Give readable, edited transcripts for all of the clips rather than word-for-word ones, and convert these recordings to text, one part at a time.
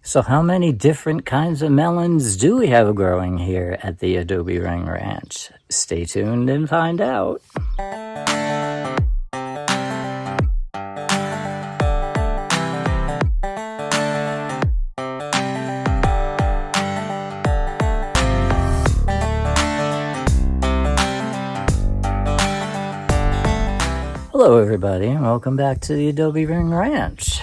So how many different kinds of melons do we have growing here at the Adobe Ring Ranch? Stay tuned and find out. Hello everybody and welcome back to the Adobe Ring Ranch.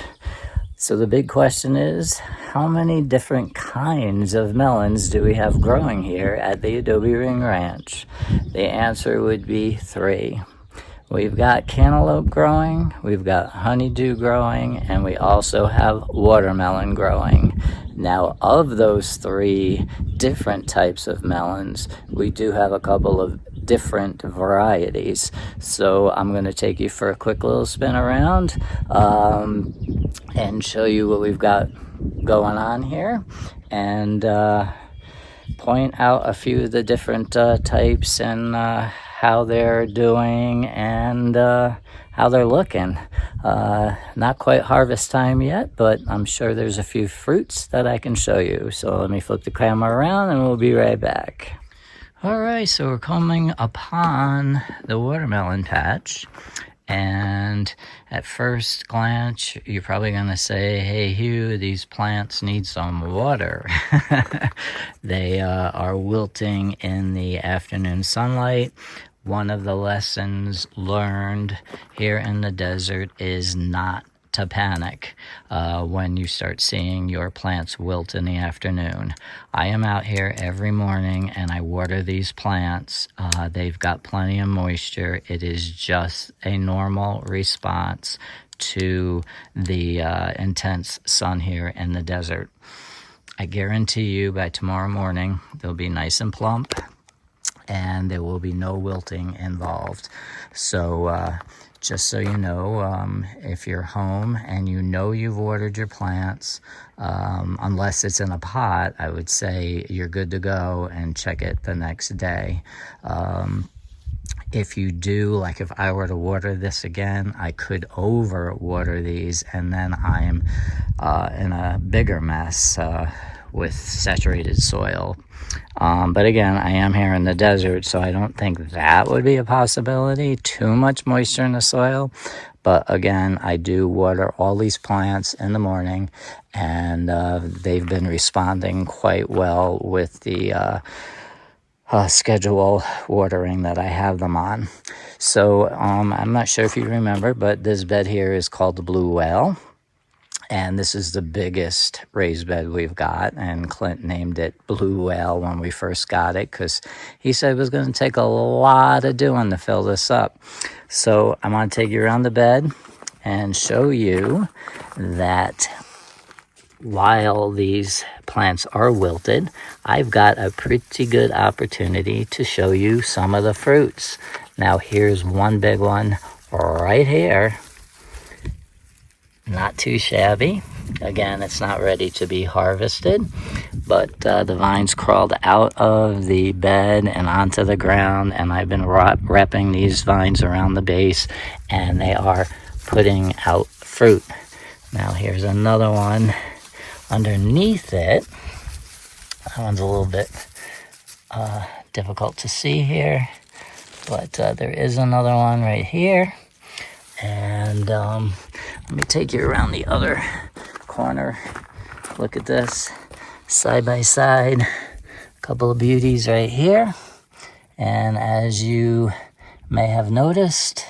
So the big question is, how many different kinds of melons do we have growing here at the Adobe Ring Ranch? The answer would be 3. We've got cantaloupe growing, we've got honeydew growing, and we also have watermelon growing. Now, of those 3 different types of melons, we do have a couple of different varieties. So I'm going to take you for a quick little spin around and show you what we've got going on here, and point out a few of the different types and how they're doing and how they're looking. Not quite harvest time yet, but I'm sure there's a few fruits that I can show you. So let me flip the camera around and we'll be right back. All right, so we're coming upon the watermelon patch. And at first glance, you're probably going to say, hey, Hugh, these plants need some water. They are wilting in the afternoon sunlight. One of the lessons learned here in the desert is not to panic when you start seeing your plants wilt in the afternoon. I am out here every morning and I water these plants. They've got plenty of moisture. It is just a normal response to the intense sun here in the desert. I guarantee you by tomorrow morning they'll be nice and plump and there will be no wilting involved. So just so you know, if you're home and you know you've watered your plants, unless it's in a pot, I would say you're good to go and check it the next day. If you do, like if I were to water this again, I could over water these and then I'm in a bigger mess with saturated soil. But again, I am here in the desert, so I don't think that would be a possibility. Too much moisture in the soil. But again, I do water all these plants in the morning, and they've been responding quite well with the schedule watering that I have them on. So I'm not sure if you remember, but this bed here is called the Blue Whale. And this is the biggest raised bed we've got, and Clint named it Blue Whale when we first got it because he said it was going to take a lot of doing to fill this up. So I'm going to take you around the bed and show you that while these plants are wilted, I've got a pretty good opportunity to show you some of the fruits. Now here's one big one right here. Not too shabby. Again, it's not ready to be harvested, but the vines crawled out of the bed and onto the ground, and I've been wrapping these vines around the base, and they are putting out fruit. Now here's another one underneath it. That one's a little bit difficult to see here, but there is another one right here. And let me take you around the other corner. Look at this, side by side, a couple of beauties right here. And as you may have noticed,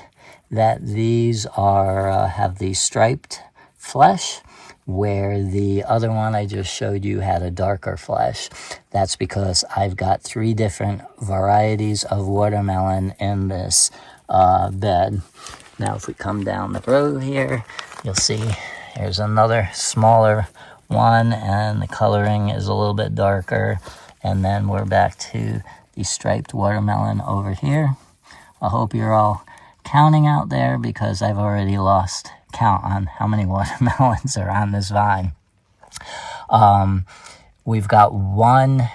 that these are have the striped flesh, where the other one I just showed you had a darker flesh. That's because I've got 3 different varieties of watermelon in this bed. Now if we come down the road here, you'll see here's another smaller one, and the coloring is a little bit darker. And then we're back to the striped watermelon over here. I hope you're all counting out there because I've already lost count on how many watermelons are on this vine. We've got one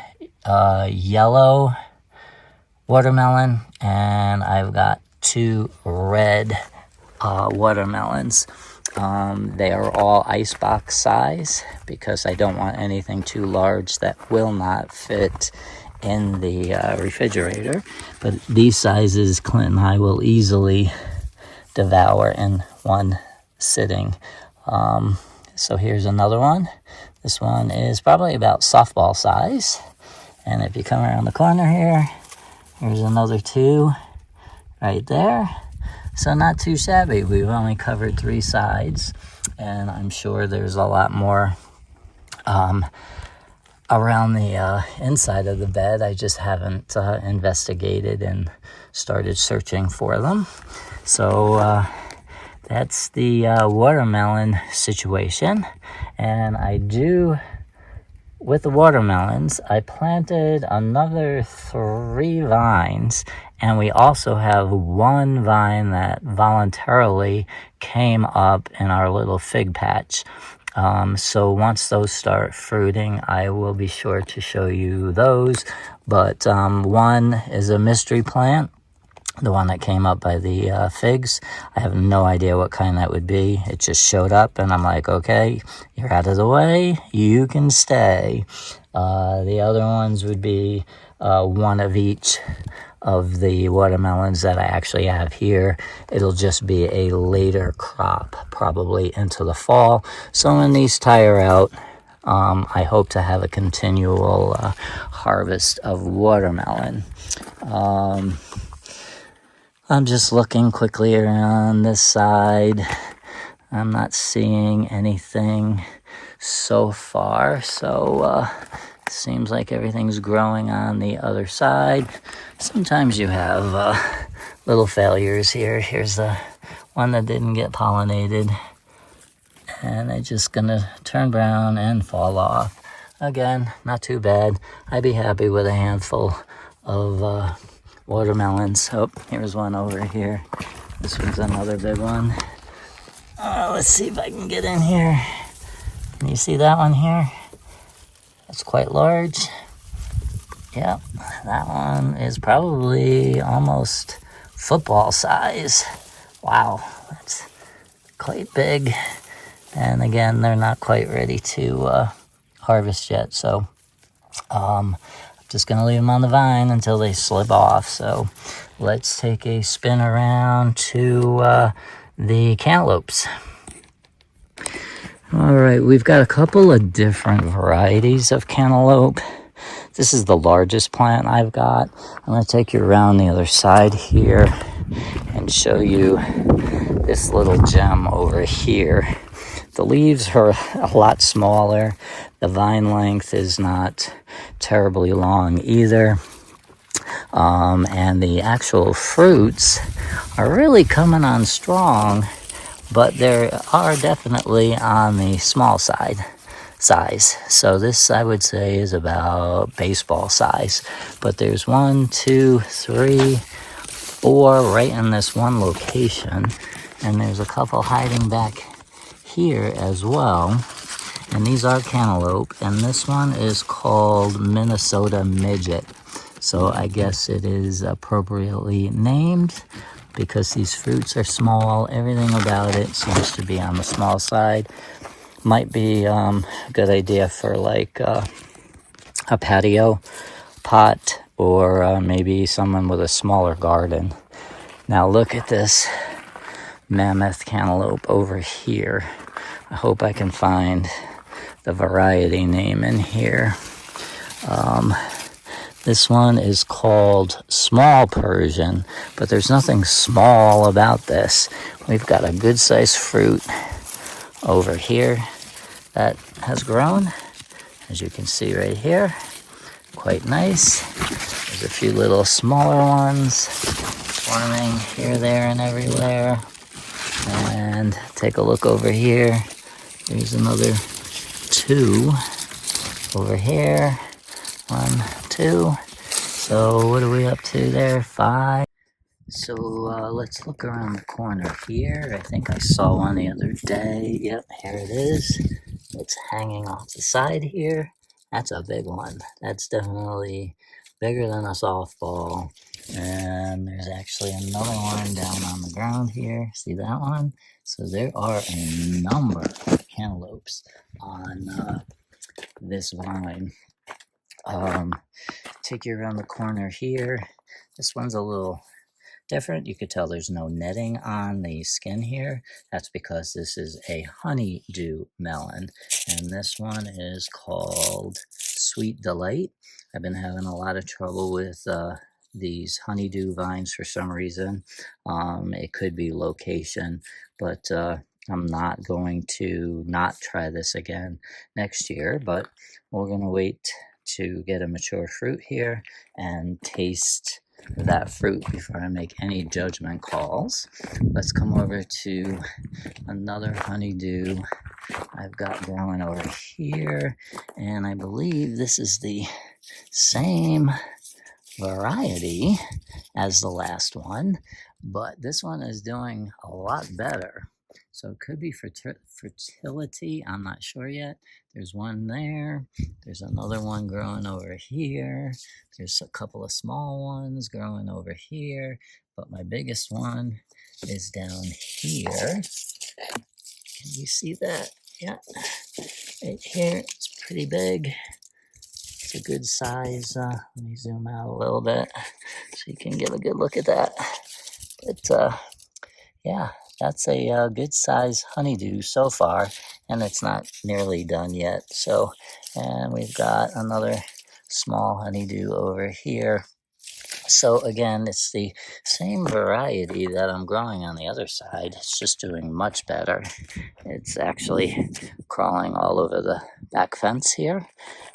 yellow watermelon, and I've got 2 red watermelons. They are all icebox size because I don't want anything too large that will not fit in the refrigerator. But these sizes, Clint and I will easily devour in one sitting. So here's another one. This one is probably about softball size. And if you come around the corner here, here's another two right there. So not too shabby. We've only covered 3 sides, and I'm sure there's a lot more around the inside of the bed. I just haven't investigated and started searching for them. So that's the watermelon situation. And with the watermelons, I planted another 3 vines, and we also have 1 vine that voluntarily came up in our little fig patch. So once those start fruiting, I will be sure to show you those. But one is a mystery plant, the one that came up by the figs. I have no idea what kind that would be. It just showed up, and I'm like, okay, you're out of the way, you can stay. The other ones would be one of each of the watermelons that I actually have here. It'll just be a later crop, probably into the fall. So when these tire out, I hope to have a continual harvest of watermelon. I'm just looking quickly around this side. I'm not seeing anything so far. So seems like everything's growing on the other side. Sometimes you have little failures here. Here's the one that didn't get pollinated, and it's just gonna turn brown and fall off. Again, not too bad. I'd be happy with a handful of watermelons. Oh, here's one over here. This one's another big one. Let's see if I can get in here. Can you see that one here? It's quite large. Yep, that one is probably almost football size. Wow, that's quite big. And again, they're not quite ready to harvest yet. So I'm just gonna leave them on the vine until they slip off. So let's take a spin around to the cantaloupes. All right, we've got a couple of different varieties of cantaloupe. This is the largest plant I've got. I'm going to take you around the other side here and show you this little gem over here. The leaves are a lot smaller. The vine length is not terribly long either. And the actual fruits are really coming on strong, but they are definitely on the small size. So this, I would say, is about baseball size. But there's 1, 2, 3, 4 right in this one location. And there's a couple hiding back here as well. And these are cantaloupe. And this one is called Minnesota Midget. So I guess it is appropriately named because these fruits are small. Everything about it seems to be on the small side. Might be a good idea for like a patio pot, or maybe someone with a smaller garden. Now look at this mammoth cantaloupe over here. I hope I can find the variety name in here. This one is called Small Persian, but there's nothing small about this. We've got a good sized fruit over here that has grown, as you can see right here. Quite nice. There's a few little smaller ones forming here, there, and everywhere. And take a look over here. There's another 2 over here. 1, 2. So what are we up to there? 5. So let's look around the corner here. I think I saw one the other day. Yep, here it is. It's hanging off the side here. That's a big one. That's definitely bigger than a softball. And there's actually another one down on the ground here. See that one? So there are a number of cantaloupes on this vine. Take you around the corner here. This one's a little different. You could tell there's no netting on the skin here. That's because this is a honeydew melon. And this one is called Sweet Delight. I've been having a lot of trouble with these honeydew vines for some reason. It could be location, but I'm not going to not try this again next year, but we're going to wait to get a mature fruit here and taste that fruit before I make any judgment calls. Let's come over to another honeydew I've got growing over here, and I believe this is the same variety as the last one, but this one is doing a lot better. So it could be fertility. I'm not sure yet. There's one there. There's another one growing over here. There's a couple of small ones growing over here. But my biggest one is down here. Can you see that? Yeah. Right here. It's pretty big. It's a good size. Let me zoom out a little bit so you can get a good look at that. But yeah, that's a good size honeydew so far, and it's not nearly done yet. So, and we've got another small honeydew over here. So again, it's the same variety that I'm growing on the other side. It's just doing much better. It's actually crawling all over the back fence here.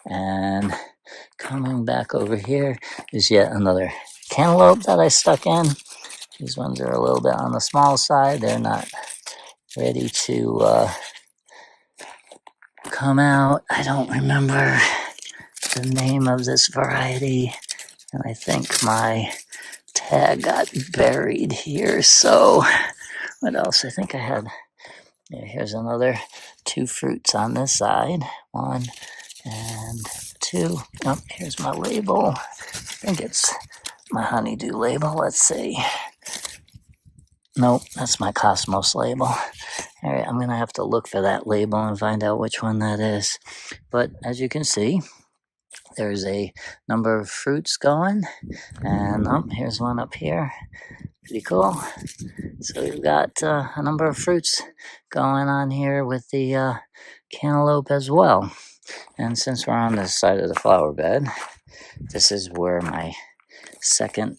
And coming back over here is yet another cantaloupe that I stuck in. These ones are a little bit on the small side. They're not ready to come out. I don't remember the name of this variety, and I think my tag got buried here. So what else? I think I had, yeah, here's another 2 fruits on this side. 1 and 2. Oh, here's my label. I think it's my honeydew label. Let's see. Nope, that's my Cosmos label. All right, I'm going to have to look for that label and find out which one that is. But as you can see, there's a number of fruits going. And here's one up here. Pretty cool. So we've got a number of fruits going on here with the cantaloupe as well. And since we're on this side of the flower bed, this is where my second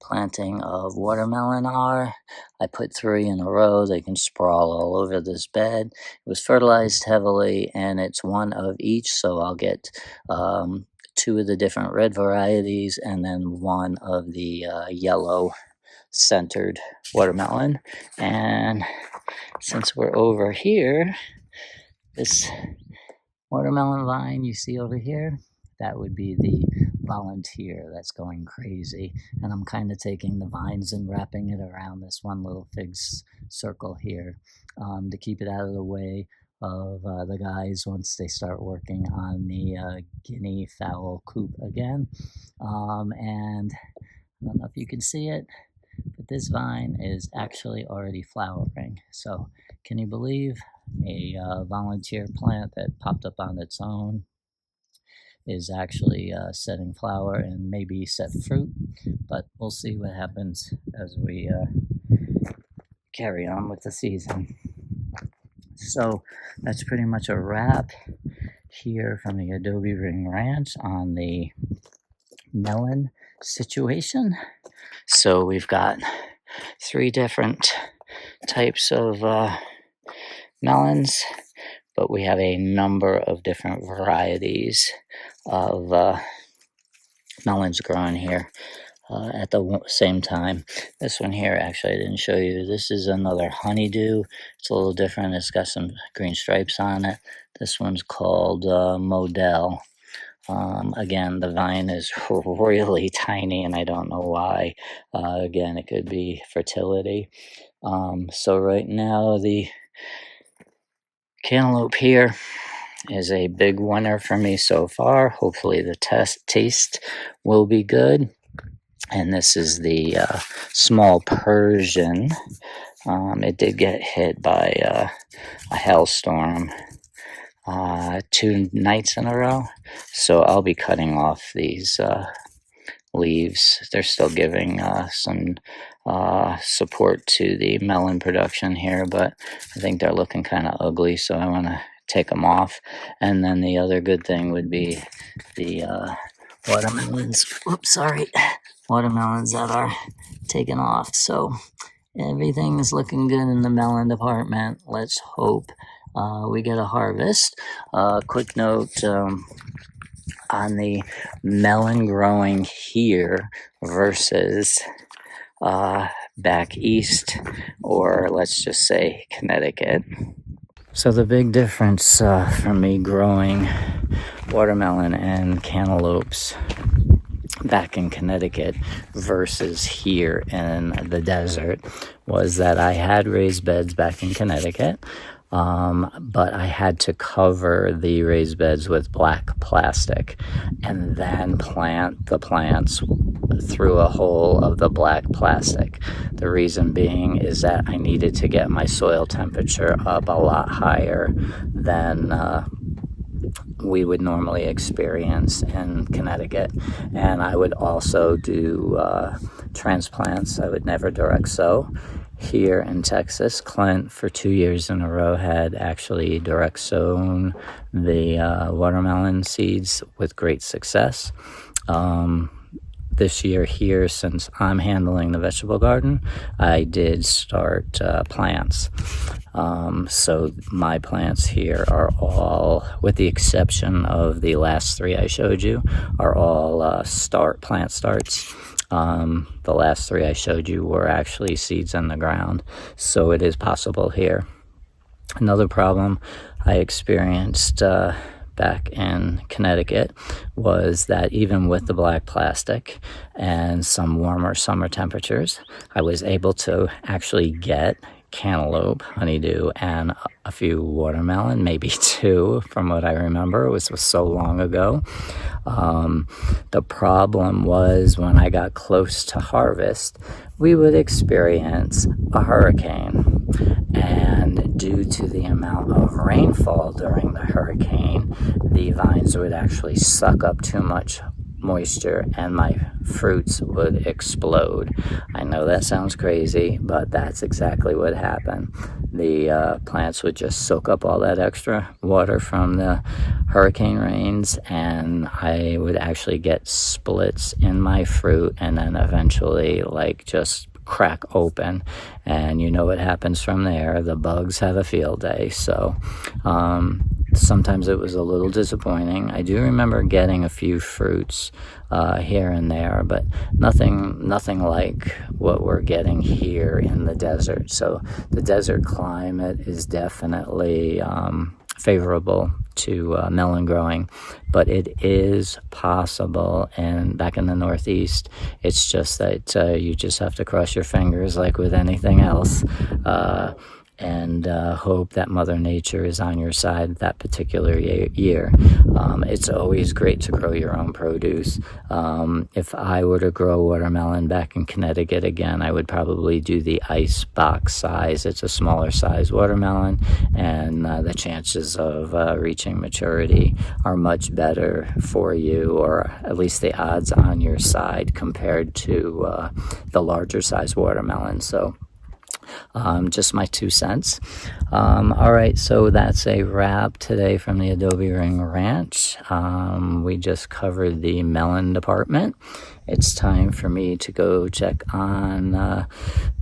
planting of watermelon are. I put 3 in a row. They can sprawl all over this bed. It was fertilized heavily, and it's 1 of each, so I'll get 2 of the different red varieties and then 1 of the yellow centered watermelon. And since we're over here, this watermelon vine you see over here, that would be the volunteer that's going crazy. And I'm kind of taking the vines and wrapping it around this one little fig circle here to keep it out of the way of the guys once they start working on the guinea fowl coop again. And I don't know if you can see it, but this vine is actually already flowering. So can you believe a volunteer plant that popped up on its own is actually setting flower and maybe set fruit? But we'll see what happens as we carry on with the season. So that's pretty much a wrap here from the Adobe Ring Ranch on the melon situation. So we've got 3 different types of melons, but we have a number of different varieties of melons growing here at the same time. This one here, actually, I didn't show you. This is another honeydew. It's a little different. It's got some green stripes on it. This one's called Model. Again, the vine is really tiny, and I don't know why. Again, it could be fertility. So right now, the cantaloupe here is a big winner for me so far. Hopefully the taste will be good. And this is the small Persian. It did get hit by a hailstorm 2 nights in a row. So I'll be cutting off these leaves. They're still giving some support to the melon production here, but I think they're looking kind of ugly, so I want to take them off. And then the other good thing would be the watermelons. Oops, sorry. Watermelons that are taken off. So everything is looking good in the melon department. Let's hope we get a harvest. Quick note, on the melon growing here versus back east, or let's just say Connecticut. So the big difference for me growing watermelon and cantaloupes back in Connecticut versus here in the desert was that I had raised beds back in Connecticut, but I had to cover the raised beds with black plastic and then plant the plants through a hole of the black plastic. The reason being is that I needed to get my soil temperature up a lot higher than we would normally experience in Connecticut. And I would also do transplants. I would never direct sow. Here in Texas, Clint, for 2 years in a row, had actually direct sown the watermelon seeds with great success. This year here, since I'm handling the vegetable garden, I did start plants. So my plants here are all, with the exception of the last 3 I showed you, are all plant starts. The last 3 I showed you were actually seeds in the ground, so it is possible here. Another problem I experienced back in Connecticut was that even with the black plastic and some warmer summer temperatures, I was able to actually get cantaloupe, honeydew, and a few watermelon, maybe 2 from what I remember. It was so long ago. The problem was when I got close to harvest, we would experience a hurricane. And due to the amount of rainfall during the hurricane, the vines would actually suck up too much moisture and my fruits would explode. I know that sounds crazy, but that's exactly what happened. The plants would just soak up all that extra water from the hurricane rains, and I would actually get splits in my fruit and then eventually just crack open, and you know what happens from there. The bugs have a field day. So sometimes it was a little disappointing. I do remember getting a few fruits here and there, but nothing like what we're getting here in the desert. So the desert climate is definitely favorable to melon growing, but it is possible. And back in the Northeast, it's just that you just have to cross your fingers like with anything else, and hope that Mother Nature is on your side that particular year. It's always great to grow your own produce. If I were to grow watermelon back in Connecticut again, I would probably do the ice box size. It's a smaller size watermelon, and the chances of reaching maturity are much better for you, or at least the odds on your side compared to the larger size watermelon. So just my 2 cents. All right, so that's a wrap today from the Adobe Ring Ranch. We just covered the melon department. It's time for me to go check on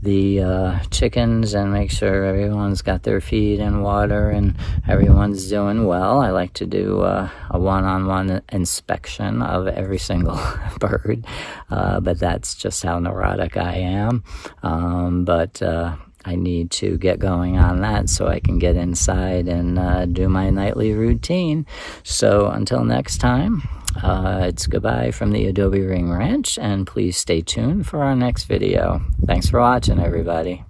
the chickens and make sure everyone's got their feed and water and everyone's doing well. I like to do a one-on-one inspection of every single bird, but that's just how neurotic I am. But I need to get going on that so I can get inside and do my nightly routine. So until next time, it's goodbye from the Adobe Ring Ranch, and please stay tuned for our next video. Thanks for watching, everybody.